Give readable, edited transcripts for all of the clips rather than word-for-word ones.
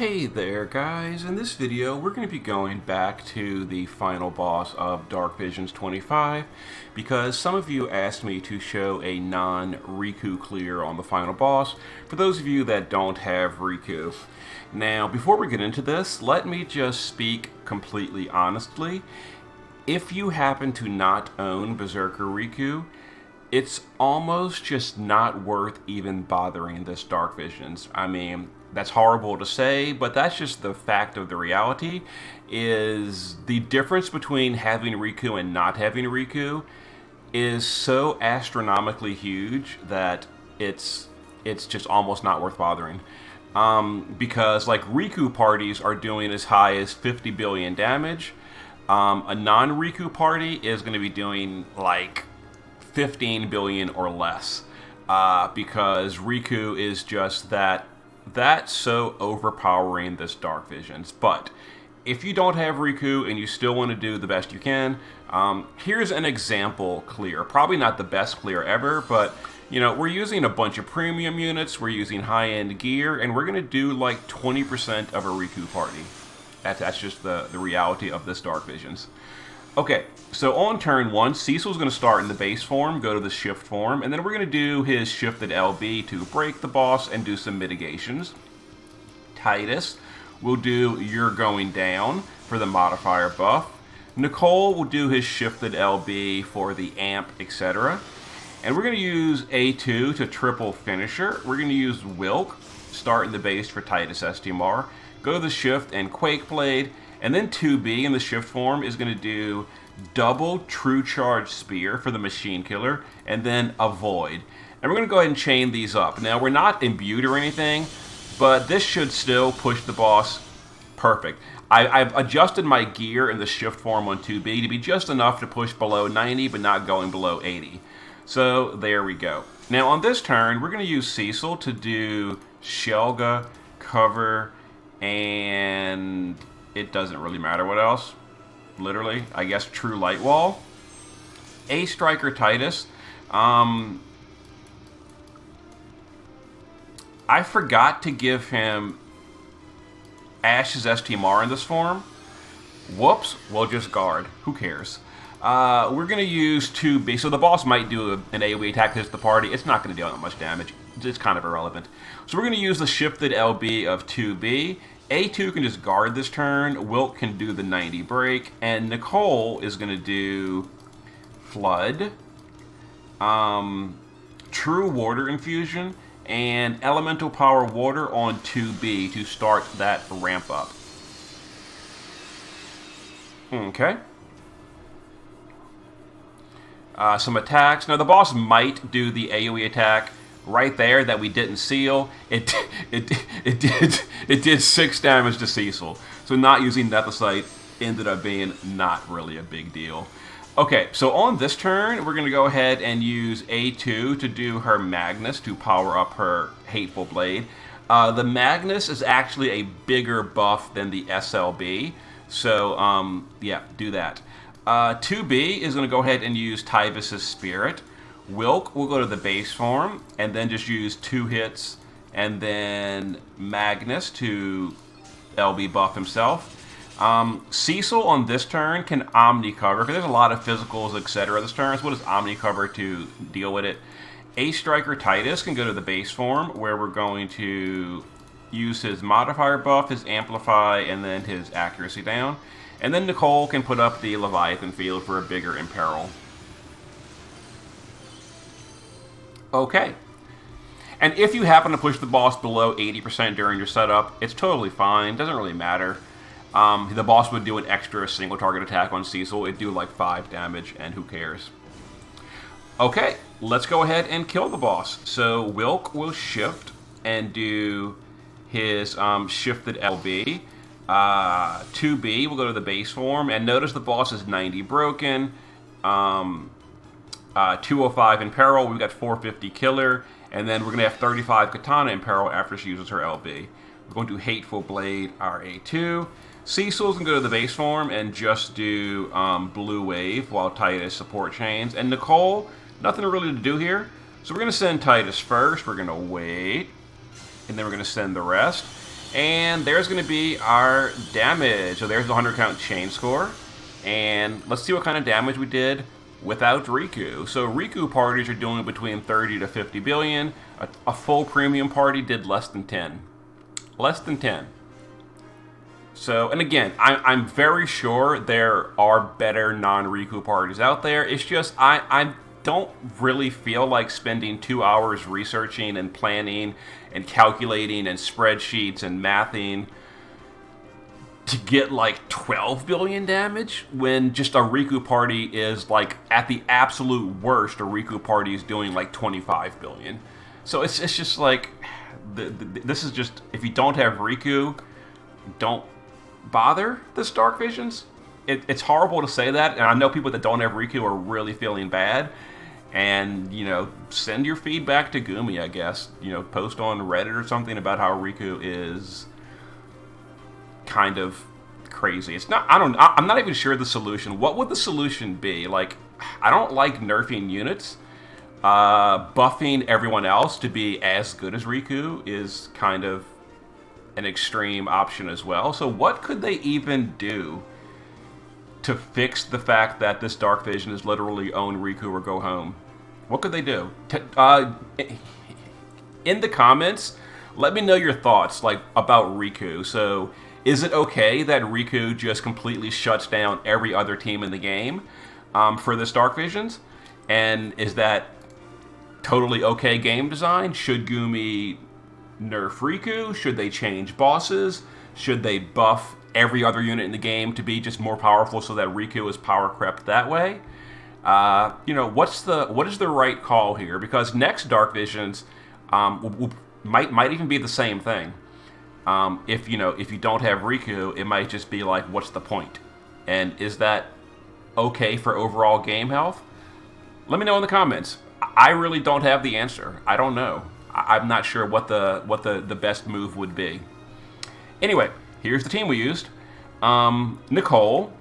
Hey there guys, in this video we're going to be going back to the final boss of Dark Visions 25 because some of you asked me to show a non-Rikku clear on the final boss for those of you that don't have Rikku. Now before we get into this, let me just speak completely honestly. If you happen to not own Berserker Rikku, it's almost just not worth even bothering this Dark Visions. I mean, that's horrible to say, but that's just the fact of the reality, is the difference between having Rikku and not having Rikku is so astronomically huge that it's just almost not worth bothering. Because like Rikku parties are doing as high as 50 billion damage. A non-Rikku party is going to be doing like 15 billion or less, because Rikku is just that's so overpowering this Dark Visions. But if you don't have Rikku and you still want to do the best you can, here's an example clear. Probably not the best clear ever, but you know, we're using a bunch of premium units, we're using high-end gear, and we're going to do like 20% of a Rikku party. That's just the reality of this Dark Visions. Okay, so on turn 1, Cecil's going to start in the base form, go to the shift form, and then we're going to do his shifted LB to break the boss and do some mitigations. Titus will do You're Going Down for the modifier buff. Nicole will do his shifted LB for the amp, etc. And we're going to use A2 to triple finisher. We're going to use Wilk, start in the base for Titus STMR, go to the shift and Quake Blade. And then 2B in the shift form is going to do double true charge spear for the machine killer, and then a void. And we're going to go ahead and chain these up. Now, we're not imbued or anything, but this should still push the boss perfect. I've adjusted my gear in the shift form on 2B to be just enough to push below 90, but not going below 80. So there we go. Now, on this turn, we're going to use Cecil to do Shelga, cover, and it doesn't really matter what else. Literally, I guess True Light Wall. A Striker Titus. I forgot to give him Ash's STMR in this form. Whoops, we'll just guard. Who cares? We're going to use 2B. So the boss might do an AoE attack to hit the party. It's not going to deal that much damage. It's kind of irrelevant. So we're going to use the shifted LB of 2B. A2 can just guard this turn, Wilt can do the 90 break, and Nicole is going to do Flood, True Water Infusion, and Elemental Power Water on 2B to start that ramp up. Okay. Some attacks. Now the boss might do the AoE attack right there that we didn't seal. It did 6 damage to Cecil. So not using Nethicite ended up being not really a big deal. Okay, so on this turn, we're going to go ahead and use A2 to do her Magnus to power up her Hateful Blade. The Magnus is actually a bigger buff than the SLB. So, yeah, do that. 2B is going to go ahead and use Tyvis's Spirit. Wilk will go to the base form and then just use 2 hits and then Magnus to LB buff himself. Cecil on this turn can Omni cover because there's a lot of physicals, etc. this turn. So we'll just Omni cover to deal with it. A Striker Titus can go to the base form where we're going to use his modifier buff, his amplify, and then his accuracy down. And then Nicole can put up the Leviathan field for a bigger imperil. Okay. And if you happen to push the boss below 80% during your setup, it's totally fine. Doesn't really matter. The boss would do an extra single target attack on Cecil. It'd do like 5 damage, and who cares? Okay, let's go ahead and kill the boss. So Wilk will shift and do his shifted LB. 2B will go to the base form, and notice the boss is 90 broken. 205 in peril, we've got 450 killer, and then we're going to have 35 katana in peril after she uses her LB. We're going to Hateful Blade our A2. Cecil's going to go to the base form and just do Blue Wave while Titus support chains. And Nicole, nothing really to do here. So we're going to send Titus first, we're going to wait, and then we're going to send the rest. And there's going to be our damage. So there's the 100 count chain score. And let's see what kind of damage we did without Rikku. So Rikku parties are doing between 30 to 50 billion. A full premium party did less than 10. Less than 10. So, and again, I'm very sure there are better non-Rikku parties out there. It's just, I don't really feel like spending 2 hours researching and planning and calculating and spreadsheets and mathing to get like 12 billion damage when just a Rikku party is like, at the absolute worst, a Rikku party is doing like 25 billion. So it's just like, this is just, if you don't have Rikku, don't bother this Dark Visions. It's horrible to say that, and I know people that don't have Rikku are really feeling bad. And, you know, send your feedback to Gumi, I guess. You know, post on Reddit or something about how Rikku is kind of crazy. It's not, I'm not even sure the solution. What would the solution be? Like, I don't like nerfing units. Buffing everyone else to be as good as Rikku is kind of an extreme option as well. So what could they even do to fix the fact that this Dark Vision is literally own Rikku or go home? What could they do? In the comments, let me know your thoughts like about Rikku. So is it okay that Rikku just completely shuts down every other team in the game for this Dark Visions? And is that totally okay game design? Should Gumi nerf Rikku? Should they change bosses? Should they buff every other unit in the game to be just more powerful so that Rikku is power crept that way? You know, what is the right call here? Because next Dark Visions might even be the same thing. If you don't have Rikku, it might just be like, what's the point? And is that okay for overall game health? Let me know in the comments. I really don't have the answer. I don't know. I'm not sure what the best move would be. Anyway, here's the team we used. Nicole,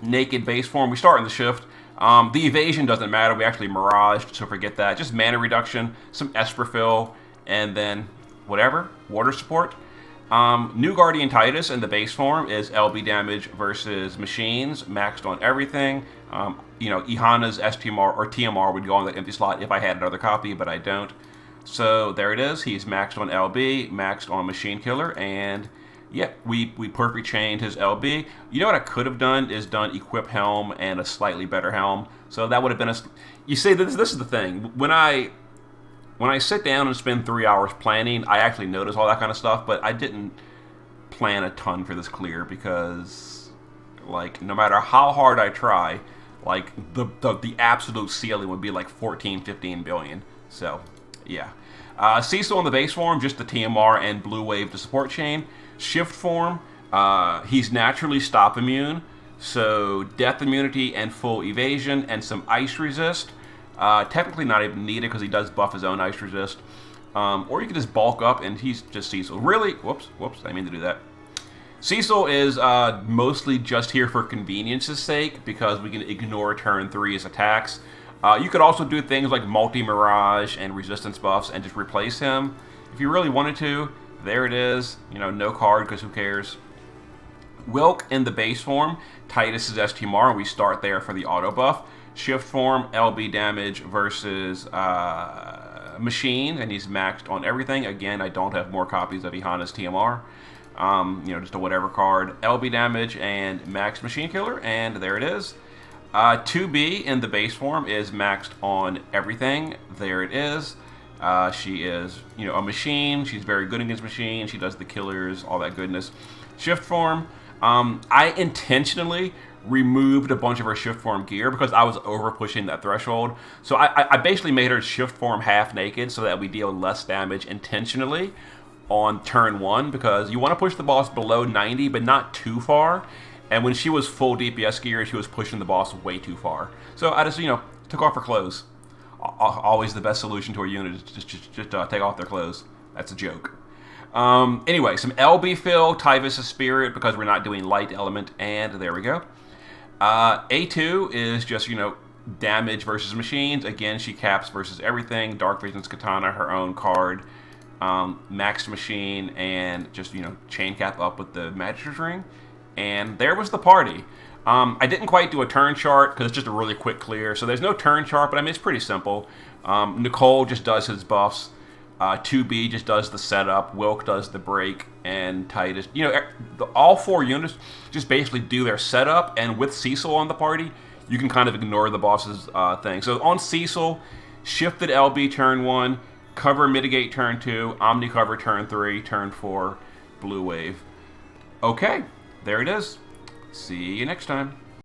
naked base form. We start in the shift. The evasion doesn't matter. We actually miraged, so forget that. Just mana reduction, some Esper fill, and then whatever. Water support. New Guardian Titus in the base form is LB damage versus machines, maxed on everything. You know, Ihana's STMR or TMR would go on that empty slot if I had another copy, but I don't. So there it is. He's maxed on LB, maxed on Machine Killer, and yeah, we perfectly chained his LB. You know what I could have done is done Equip Helm and a slightly better helm. So that would have been a... You see, this is the thing. When I sit down and spend 3 hours planning, I actually notice all that kind of stuff, but I didn't plan a ton for this clear because, like, no matter how hard I try, like, the absolute ceiling would be like 14, 15 billion. So, yeah. Cecil in the base form, just the TMR and Blue Wave to support chain. Shift form, he's naturally stop immune, so death immunity and full evasion and some ice resist. Technically not even needed because he does buff his own ice resist. Or you can just bulk up and he's just Cecil. Really? Whoops, I didn't mean to do that. Cecil is mostly just here for convenience's sake because we can ignore turn 3's attacks. You could also do things like multi-mirage and resistance buffs and just replace him if you really wanted to. There it is. You know, no card because who cares. Wilk in the base form, Titus is STMR, and we start there for the auto buff. Shift form, LB damage versus machine, and he's maxed on everything. Again, I don't have more copies of Ihana's TMR. You know, just a whatever card. LB damage and max Machine Killer, and there it is. 2B in the base form is maxed on everything. There it is. She is, you know, a machine. She's very good against machines. She does the killers, all that goodness. Shift form. I intentionally removed a bunch of her shift form gear because I was over pushing that threshold. So I basically made her shift form half naked so that we deal less damage intentionally on turn 1 because you want to push the boss below 90 but not too far. And when she was full DPS gear, she was pushing the boss way too far. So I just, you know, took off her clothes. Always the best solution to a unit is just take off their clothes. That's a joke. Anyway, some LB fill, Tyvis' Spirit, because we're not doing light element, and there we go. A2 is just, you know, damage versus machines. Again, she caps versus everything. Dark Vision's Katana, her own card. Max Machine, and just, chain cap up with the Magister's Ring. And there was the party. I didn't quite do a turn chart because it's just a really quick clear. So there's no turn chart, but I mean, it's pretty simple. Nicole just does his buffs. 2B just does the setup. Wilk does the break. And Titus, all 4 units just basically do their setup. And with Cecil on the party, you can kind of ignore the boss's thing. So on Cecil, shifted LB turn 1, cover mitigate turn 2, Omni cover turn 3, turn 4, blue wave. Okay, there it is. See you next time.